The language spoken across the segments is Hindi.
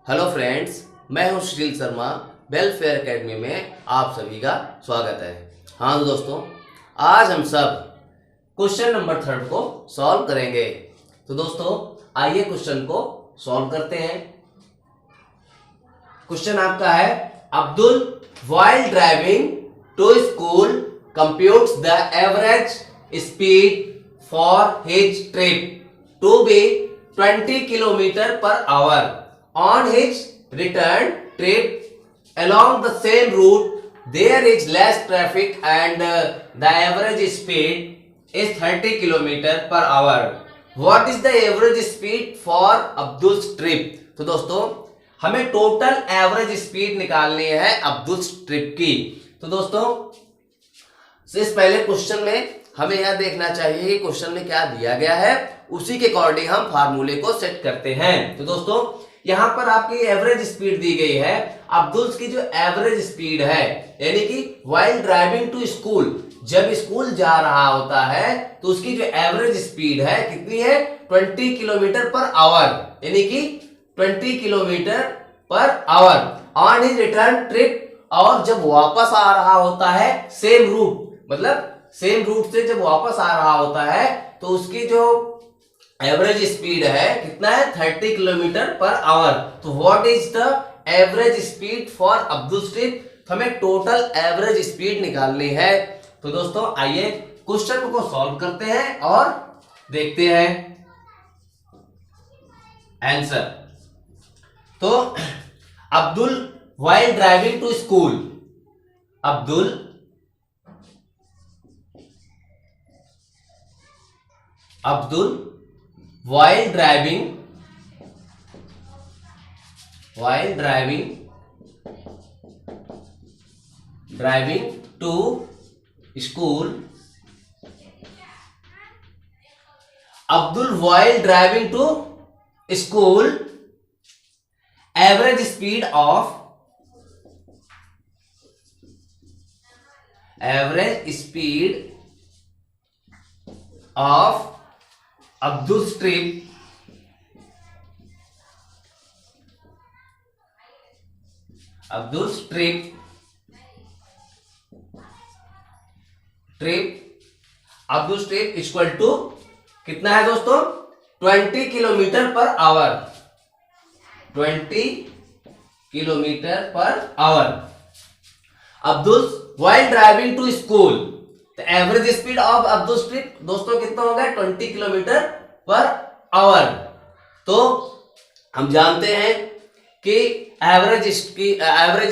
हेलो फ्रेंड्स, मैं हूं सुशील शर्मा। वेलफेयर एकेडमी में आप सभी का स्वागत है। हाँ तो दोस्तों, आज हम सब क्वेश्चन नंबर 3 को सॉल्व करेंगे। तो दोस्तों आइए क्वेश्चन को सॉल्व करते हैं। क्वेश्चन आपका है, Abdul while driving to school computes the average speed for his trip to be 20 kilometre per hour on his return trip along the same route. There is less traffic and the average speed is 30 km per hour. What is the average speed for Abdul's trip? तो दोस्तों हमें टोटल एवरेज स्पीड निकालनी है अब्दुल ट्रिप की। तो दोस्तों इस पहले क्वेश्चन में हमें यह देखना चाहिए कि क्वेश्चन में क्या दिया गया है, उसी के अकॉर्डिंग हम फार्मूले को सेट करते हैं। तो दोस्तों यहां पर आपकी एवरेज स्पीड दी गई है। अब्दुल की जो एवरेज स्पीड है, यानी कि व्हाइल ड्राइविंग टू स्कूल, जब स्कूल जा रहा होता है तो उसकी जो एवरेज स्पीड है कितनी है, 20 किलोमीटर पर आवर, यानी कि 20 kilometre per hour on his return trip. और जब वापस आ रहा होता है सेम रूट, मतलब सेम रूट से जब वापस आ रहा होता है तो उसकी जो एवरेज स्पीड है कितना है, 30 किलोमीटर पर आवर। तो what is the average speed for Abdul trip? हमें टोटल एवरेज स्पीड निकालनी है। तो दोस्तों आइए क्वेश्चन को सॉल्व करते हैं और देखते हैं आंसर। तो Abdul while driving to school, Abdul while driving to school, Abdul while driving to school, average speed of Abdul's trip equal to कितना है दोस्तों, 20 kilometre per hour, 20 kilometre per hour. Abdul while driving to school, तो average speed of Abdul trip दोस्तों कितना होगा, 20 किलोमीटर पर आवर। तो हम जानते हैं कि average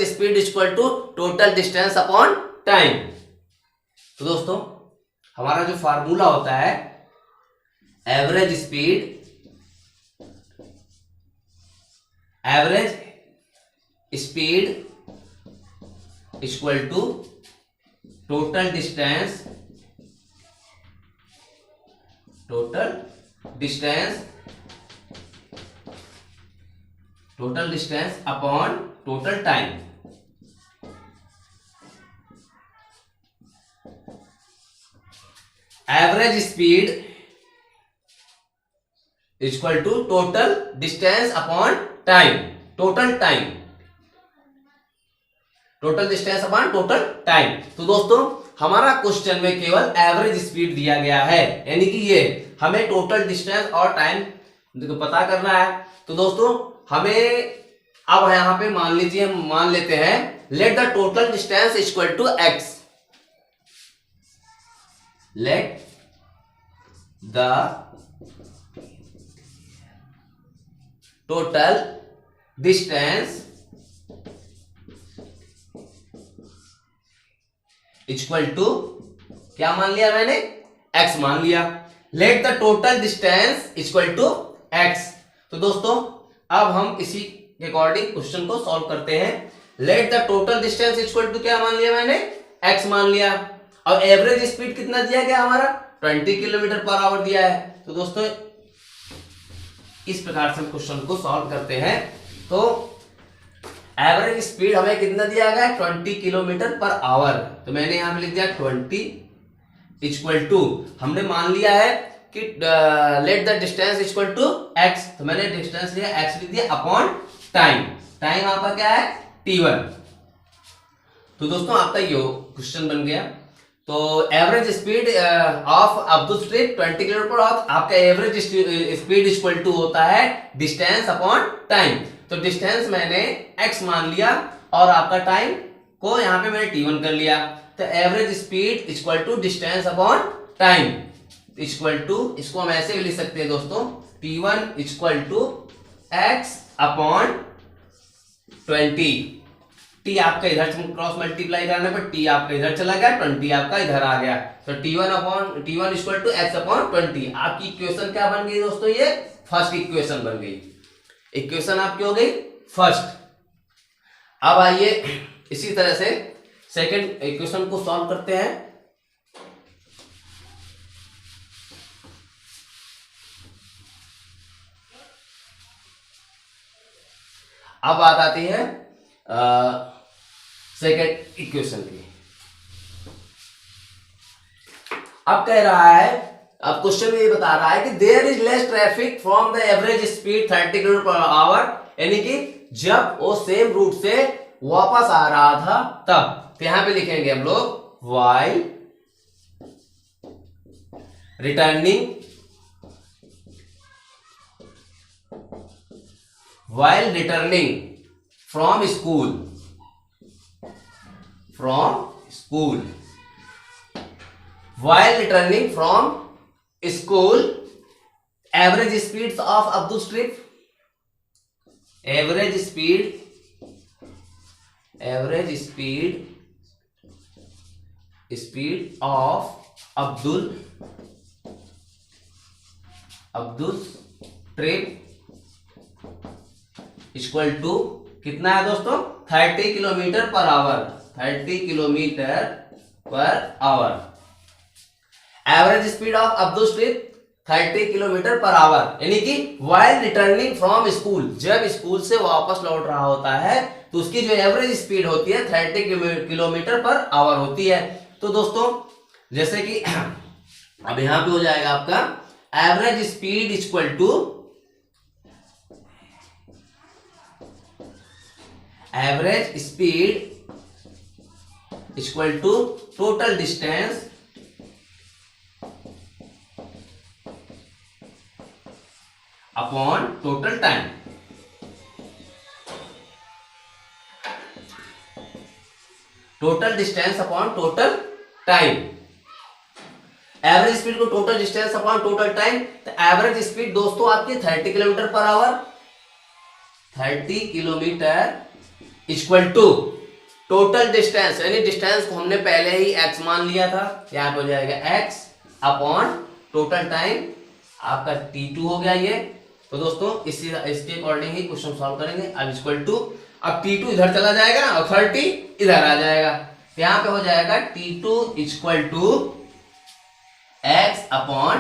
speed equal to total distance upon time. तो दोस्तों हमारा जो फार्मूला होता है, average speed equal to total distance upon total time. Average speed equal to total distance upon time, total distance upon total time. तो दोस्तों हमारा क्वेश्चन में केवल एवरेज स्पीड दिया गया है, यानी कि ये हमें टोटल डिस्टेंस और टाइम पता करना है। तो दोस्तों हमें अब यहां पे मान लेते हैं, let the total distance equal to x, let the total distance equal to, क्या मान लिया मैंने, x मान लिया। Let the total distance equal to x। तो दोस्तों अब हम इसी के अकॉर्डिंग क्वेश्चन को सॉल्व करते हैं। Let the total distance equal to क्या मान लिया मैंने, x मान लिया। और एवरेज स्पीड कितना दिया गया हमारा, 20 किलोमीटर पर आवर दिया है। तो दोस्तों इस प्रकार से हम क्वेश्चन को सॉल्व करते हैं। तो एवरेज स्पीड हमें कितना दिया गया है, 20 किलोमीटर पर आवर। तो मैंने यहां पे लिख दिया 20 इक्वल टू, हमने मान लिया है कि let the distance equal to x, तो मैंने डिस्टेंस लिया x लिख दिया अपॉन टाइम। टाइम आपका क्या है? T1। तो दोस्तों आपका ये क्वेश्चन बन गया। तो average speed of Abdul street 20 kilometre per our, आपका एवरेज स्पीड इक्वल टू होता है डिस्टेंस अपॉन टाइम। तो डिस्टेंस मैंने x मान लिया और आपका टाइम को यहाँ पे मैंने T1 कर लिया। तो average speed equal to distance upon time equal to, इसको हम ऐसे भी लिख सकते हैं दोस्तों, T1 equal to x upon 20। T आपका इधर क्रॉस मल्टीप्लाई करने पर टी आपका इधर चला गया, 20 आपका इधर आ गया। तो T1 equal to x upon 20। आपकी इक्वेशन क्या बन गई दोस्तों? ये फर्स्ट इक्वेशन बन गई। इक्वेशन आपकी हो गई फर्स्ट। अब आइए इसी तरह से सेकंड इक्वेशन को सॉल्व करते हैं। अब बात आती है सेकेंड इक्वेशन की। अब कह रहा है, अब क्वेश्चन में ये बता रहा है कि there is less traffic from the average speed 30 kilometre per hour, यानी कि जब वो सेम रूट से वापस आ रहा था तब। तो यहां पे लिखेंगे हम लोग while returning while returning from school while returning from school, average speeds of Abdul Street, average speed of Abdul Trip equal to कितना है दोस्तों? 30 kilometre per hour. 30 kilometre per hour. Average speed of Abdul street 30 kilometre per hour, यानी कि व्हाइल रिटर्निंग फ्रॉम स्कूल, जब स्कूल से वापस लौट रहा होता है तो उसकी जो एवरेज स्पीड होती है 30 किलोमीटर पर आवर होती है। तो दोस्तों जैसे कि अब यहां पे हो जाएगा आपका average speed equal to total distance upon total time. Total distance upon total time. Average speed को total distance upon total time. तो एवरेज स्पीड दोस्तों आपकी 30 kilometre per hour. 30 kilometre equal to total distance, यानी डिस्टेंस को हमने पहले ही x मान लिया था, यहां पे हो जाएगा x अपॉन टोटल टाइम, आपका T2 हो गया ये। तो दोस्तों इसके अकॉर्डिंग ही क्वेश्चन सॉल्व करेंगे। अब इक्वल टू, अब T2 इधर चला जाएगा और 30 इधर आ जाएगा। यहां पे हो जाएगा T2 equal to x upon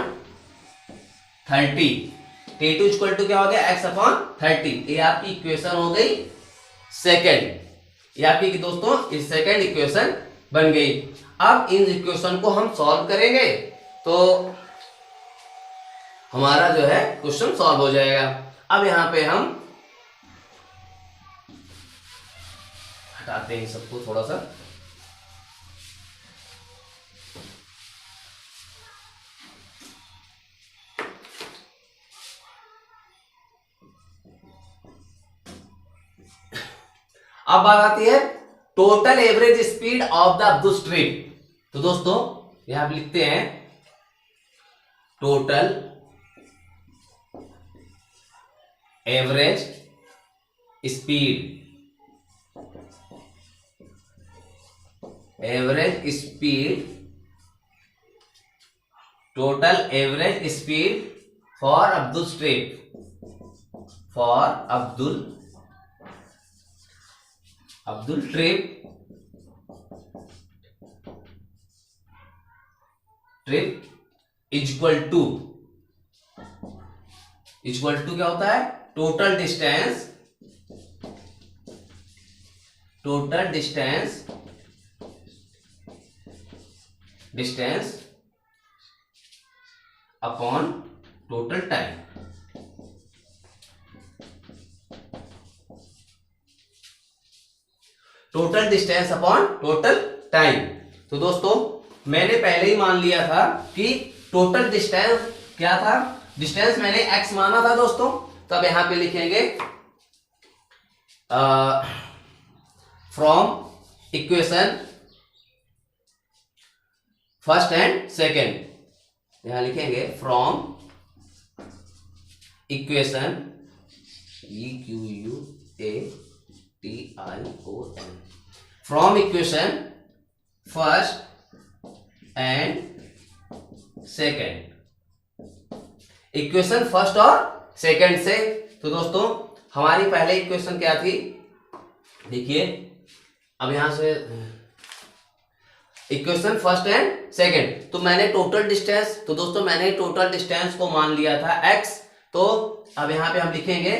30। T2 equal to क्या हो गया? x upon 30। ये आपकी इक्वेशन हो गई सेकेंड। ये आपकी दोस्तों इस सेकेंड इक्वेशन बन गई। अब इन इक्वेशन को हम सॉल्व करेंगे तो हमारा जो है क्वेश्चन सॉल्व हो जाएगा। अब यहां पे हम हटाते हैं सबको थोड़ा सा। अब बात आती है total average speed of the Abdul street. तो दोस्तों यहां पे लिखते हैं total average speed total average speed for Abdul street, Abdul trip equal to क्या होता है? Total distance upon total time. Total distance upon total time. तो दोस्तों मैंने पहले ही मान लिया था कि टोटल डिस्टेंस क्या था, डिस्टेंस मैंने x माना था दोस्तों। तो अब यहां पे लिखेंगे from equation first and second, यहां लिखेंगे from equation EQUATION, from equation first and second, equation first और सेकेंड से। तो दोस्तों हमारी पहले इक्वेशन क्या थी, देखिए अब यहां से इक्वेशन फर्स्ट एंड सेकेंड, तो मैंने टोटल डिस्टेंस, तो दोस्तों मैंने टोटल डिस्टेंस को मान लिया था x। तो अब यहां पे हम लिखेंगे,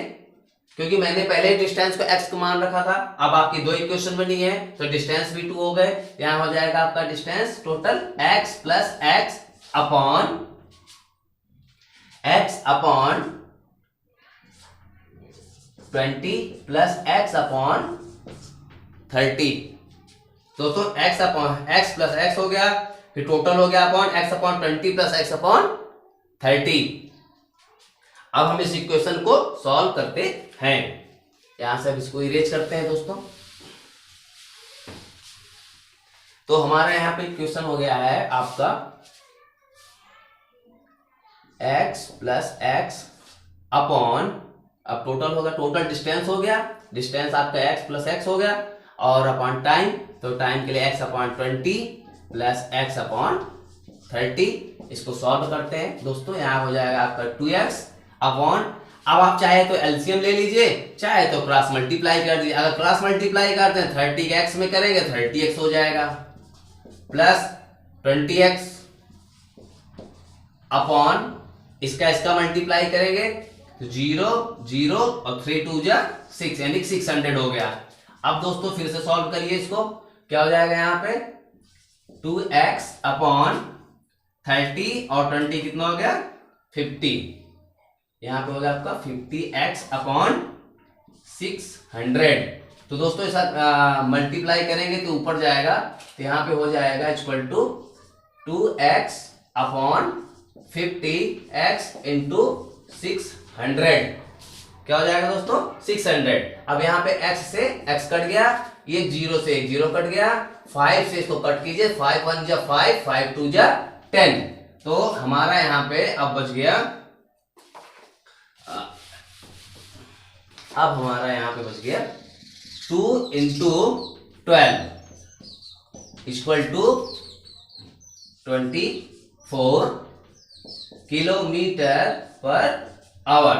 क्योंकि मैंने पहले डिस्टेंस को x को मान रखा था, अब आपकी दो इक्वेशन बनी है तो डिस्टेंस भी 2 हो गए। यहां हो जाएगा आपका distance total x plus x upon 20 plus x upon 30। दोस्तों x प्लस x हो गया, फिर टोटल हो गया upon x upon 20 plus x upon 30। अब हम इस इक्वेशन को सॉल्व करते हैं, यहां से अब इसको इरेज करते हैं दोस्तों। तो हमारा यहां पे इक्वेशन हो गया है आपका x प्लस x अपॉन, अब टोटल होगा, टोटल डिस्टेंस हो गया, डिस्टेंस आपका x प्लस x हो गया, और अपॉन टाइम, तो टाइम के लिए x upon 20 plus x upon 30। इसको सॉल्व करते हैं दोस्तों, यहां हो जाएगा आपका 2x अपॉन, अब आप चाहे तो एलसीएम ले लीजिए, चाहे तो क्रॉस मल्टीप्लाई कर दीजिए। अगर क्रॉस मल्टीप्लाई करते हैं 30 के x में करेंगे 30x हो जाएगा, प्लस 20x अपॉन इसका मल्टीप्लाई करेंगे तो 0 0 और 3 2 जा 6, यानी 600 हो गया। अब दोस्तों फिर से सॉल्व करिए इसको, क्या हो जाएगा यहाँ पे 2x अपॉन 30 और 20 कितना हो गया 50, यहाँ पे हो गया आपका 50x अपॉन 600। तो दोस्तों ऐसा मल्टीप्लाई करेंगे तो ऊपर जाएगा, तो यहाँ पे हो जाएगा equal to 2x upon 50x into 600, क्या हो जाएगा दोस्तों 600। अब यहाँ पे x से x कट गया, ये 0 से 0 कट गया, 5 से इसको कट कीजिए, 5 1 जा 5, 5 2 जा 10। तो हमारा यहाँ पे अब बच गया, अब हमारा यहाँ पे बच गया 2 into 12 equal to 24 kilometre per hour,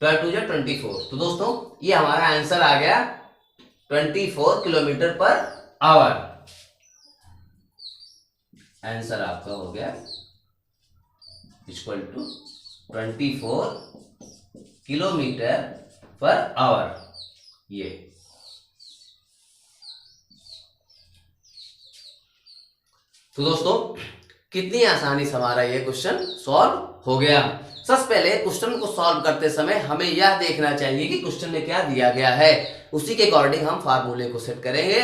12 2 जा 24। तो दोस्तों ये हमारा आंसर आ गया 24 किलोमीटर पर आवर। आंसर आपका हो गया equal to 24 kilometre per hour. ये तो दोस्तों कितनी आसानी से हमारा ये क्वेश्चन सॉल्व हो गया। सबसे पहले क्वेश्चन को सॉल्व करते समय हमें यह देखना चाहिए कि क्वेश्चन में क्या दिया गया है, उसी के अकॉर्डिंग हम फार्मूले को सेट करेंगे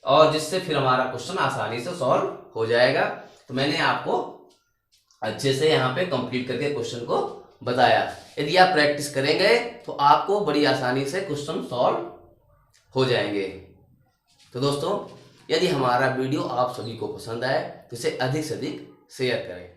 और जिससे फिर हमारा क्वेश्चन आसानी से सॉल्व हो जाएगा। तो मैंने आपको अच्छे से यहाँ पे कंप्लीट करके क्वेश्चन को बताया। यदि आप प्रैक्टिस करेंगे तो आपको बड़ी आसानी से क्वेश्चन सॉल्व हो जाएंगे। तो दोस्तों यदि हमारा वीडियो आप सभी को पसंद आए तो इसे अधिक से अधिक शेयर करें।